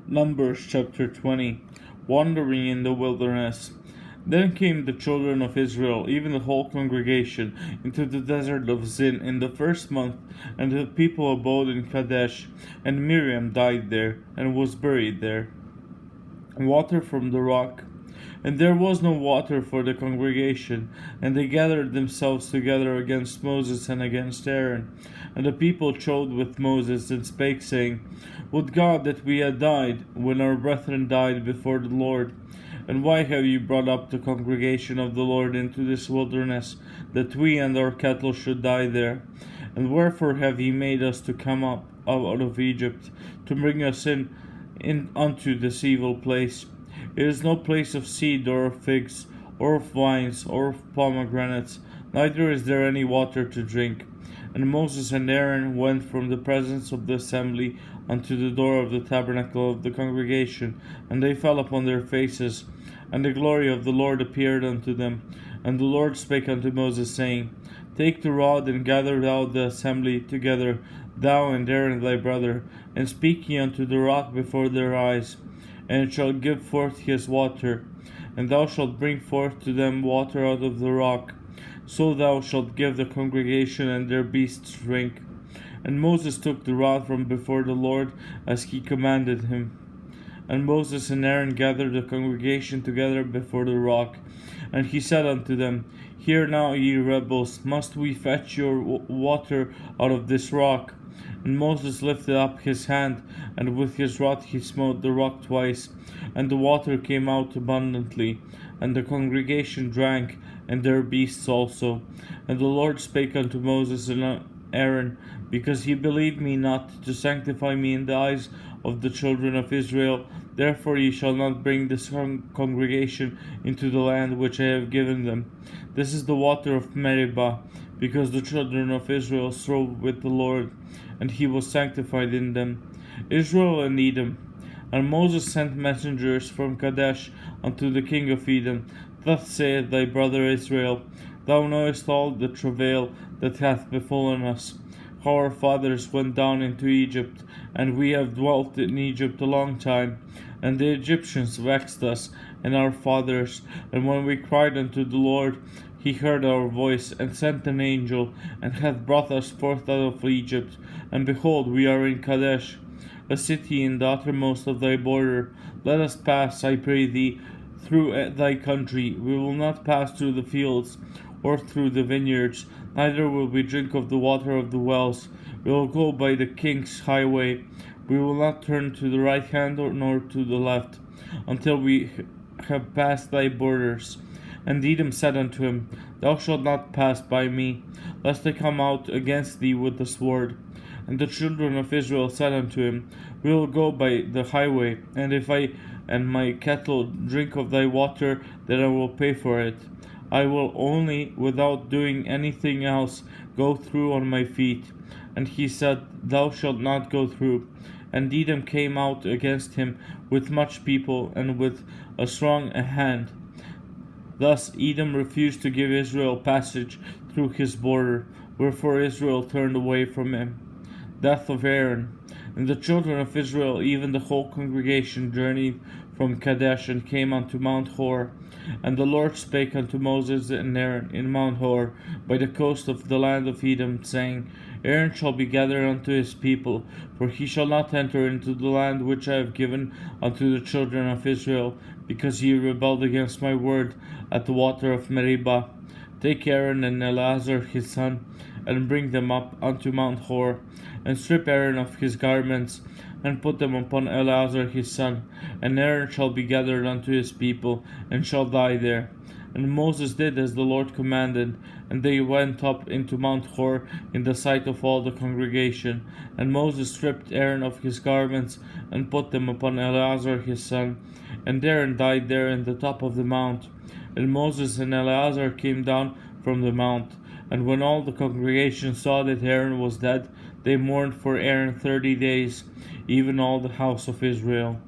Numbers chapter 20. Wandering in the wilderness. Then came the children of Israel, even the whole congregation, into the desert of Zin in the first month, and the people abode in Kadesh. And Miriam died there, and was buried there. Water from the rock. And there was no water for the congregation, and they gathered themselves together against Moses and against Aaron. And the people chode with Moses, and spake, saying, Would God that we had died, when our brethren died before the Lord. And why have you brought up the congregation of the Lord into this wilderness, that we and our cattle should die there? And wherefore have ye made us to come up out of Egypt, to bring us in unto this evil place? It is no place of seed, or of figs, or of vines, or of pomegranates, neither is there any water to drink. And Moses and Aaron went from the presence of the assembly unto the door of the tabernacle of the congregation, and they fell upon their faces. And the glory of the Lord appeared unto them. And the Lord spake unto Moses, saying, Take the rod, and gather thou the assembly together, thou and Aaron thy brother, and speak ye unto the rock before their eyes, and it shall give forth his water. And thou shalt bring forth to them water out of the rock. So thou shalt give the congregation and their beasts drink. And Moses took the rod from before the Lord, as he commanded him. And Moses and Aaron gathered the congregation together before the rock. And he said unto them, Hear now, ye rebels, must we fetch your water out of this rock? And Moses lifted up his hand, and with his rod he smote the rock twice, and the water came out abundantly. And the congregation drank, and their beasts also. And the Lord spake unto Moses and Aaron, Because ye believed me not to sanctify me in the eyes of the children of Israel, therefore ye shall not bring this congregation into the land which I have given them. This is the water of Meribah, because the children of Israel strove with the Lord, and he was sanctified in them. Israel and Edom. And Moses sent messengers from Kadesh unto the king of Edom. Thus saith thy brother Israel, Thou knowest all the travail that hath befallen us, how our fathers went down into Egypt, and we have dwelt in Egypt a long time. And the Egyptians vexed us and our fathers. And when we cried unto the Lord, he heard our voice, and sent an angel, and hath brought us forth out of Egypt. And behold, we are in Kadesh, a city in the uttermost of thy border. Let us pass, I pray thee, through thy country. We will not pass through the fields, or through the vineyards, neither will we drink of the water of the wells. We will go by the king's highway. We will not turn to the right hand nor to the left, until we have passed thy borders. And Edom said unto him, Thou shalt not pass by me, lest I come out against thee with the sword. And the children of Israel said unto him, We will go by the highway, and if I and my cattle drink of thy water, then I will pay for it. I will only, without doing anything else, go through on my feet. And he said, Thou shalt not go through. And Edom came out against him with much people, and with a strong hand. Thus Edom refused to give Israel passage through his border, wherefore Israel turned away from him. Death of Aaron. And the children of Israel, even the whole congregation, journeyed from Kadesh, and came unto Mount Hor. And the Lord spake unto Moses and Aaron in Mount Hor, by the coast of the land of Edom, saying, Aaron shall be gathered unto his people, for he shall not enter into the land which I have given unto the children of Israel, because ye rebelled against my word at the water of Meribah. Take Aaron and Eleazar his son, and bring them up unto Mount Hor, and strip Aaron of his garments, and put them upon Eleazar his son, and Aaron shall be gathered unto his people, and shall die there. And Moses did as the Lord commanded, and they went up into Mount Hor in the sight of all the congregation. And Moses stripped Aaron of his garments, and put them upon Eleazar his son, and Aaron died there in the top of the mount. And Moses and Eleazar came down from the mount. And when all the congregation saw that Aaron was dead, they mourned for Aaron 30 days, even all the house of Israel.